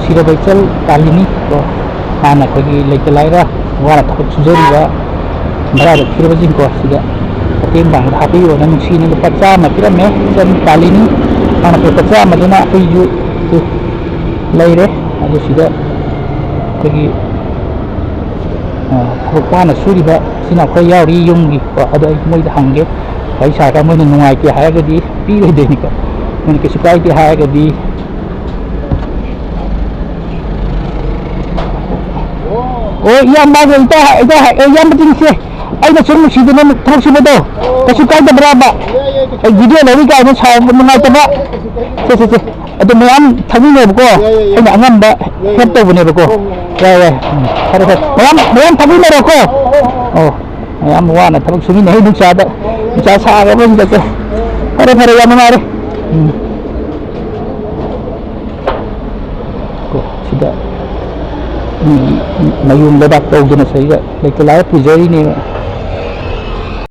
ꯅꯨꯡꯁꯤꯔꯕ ꯏꯆꯜ ꯀꯥꯂꯤꯅꯤ ꯀꯣ ꯍꯥꯟꯅ ꯑꯩꯈꯣꯏꯒꯤ ꯂꯩꯇ ꯂꯥꯏꯔ ꯋꯥꯅ ꯊꯕꯛ ꯁꯨꯖꯔꯤꯕ ꯚꯔꯥꯗ ꯊꯤꯔꯕꯁꯤꯡꯀꯣ ꯁꯤꯗ ꯃꯇꯦꯡ ꯄꯥꯡꯕꯗ ꯍꯥꯞꯄꯤꯌꯣꯅ ꯅꯨꯡꯁꯤꯅ ꯂꯨꯄꯥ 100 ꯄꯤꯔꯝꯃꯦ ꯏꯆꯟ ꯀꯥꯂꯤꯅꯤ ꯍꯥꯟꯅ ꯂꯨꯄꯥ 100ꯗꯨꯅ ꯑꯩꯁꯨ ꯂꯩꯔꯦ ꯑꯗꯨ ꯁꯤꯗ ꯑꯩꯈꯣꯏꯒꯤ ꯊꯕꯛ ꯋꯥꯅ ꯁꯨꯔꯤꯕ ꯁꯤꯅ ꯑꯩꯈꯣꯏ ꯌꯥꯎꯔꯤ ꯌꯨꯝꯒꯤ ꯀꯣ ꯑꯗꯣ ꯑꯩ ꯃꯣꯏꯗ ꯍꯪꯒꯦ ꯋꯥꯔꯤ ꯁꯥꯔꯒ ꯃꯣꯏꯅ ꯅꯨꯡꯉꯥꯏꯇꯦ ꯍꯥꯏꯔꯒꯗꯤ ꯄꯤꯔꯣꯏꯗꯣꯏꯅꯤꯀꯣ ꯃꯣꯏꯅ ꯀꯩꯁꯨ ꯀꯥꯏꯗꯦ ꯍꯥꯏꯔꯒꯗꯤ ꯑꯣ ꯏꯌꯥꯝꯕꯒ ꯏꯌꯥꯝꯕꯁꯤꯡꯁꯦ ꯑꯩꯅ ꯁꯨꯝ ꯅꯨꯡꯁꯤꯗꯅ ꯊꯕꯛ ꯁꯨꯕꯗꯣ ꯀꯩꯁꯨ ꯀꯥꯏꯗꯕ꯭ꯔꯥꯕ ꯑꯩ ꯚꯤꯗꯤꯑꯣ ꯂꯧꯔꯤ ꯀꯥꯏꯅ ꯁꯥꯕ ꯅꯨꯡꯉꯥꯏꯇꯕ ꯁꯦ ꯑꯗꯨ ꯃꯌꯥꯝ ꯊꯛꯃꯤꯟꯅꯩꯕꯀꯣ ꯑꯩꯅ ꯑꯉꯝꯕ ꯍꯦꯜꯞ ꯇꯧꯕꯅꯦꯕꯀꯣ ꯌꯥꯏ ꯐꯔꯦ ꯃꯌꯥꯝ ꯊꯛꯃꯤꯟꯅꯔꯣꯀꯣ ꯑꯣ ꯃꯌꯥꯝ ꯋꯥꯅ ꯊꯕꯛ ꯁꯨꯃꯤꯟꯅꯩ ꯅꯨꯡꯁꯥ ꯁꯥꯔꯕꯁꯤꯗꯀꯣ ꯐꯔꯦ ꯌꯥꯝ ꯅꯨꯡꯉꯥꯏꯔꯦ ꯁꯤꯗ ꯃꯌꯨꯝ ꯂꯩꯕꯥꯛ ꯇꯧꯗꯨꯅ ꯁꯤꯗ ꯂꯩꯇ ꯂꯥꯏꯔ ꯄꯨꯖꯔꯤꯅꯦꯕ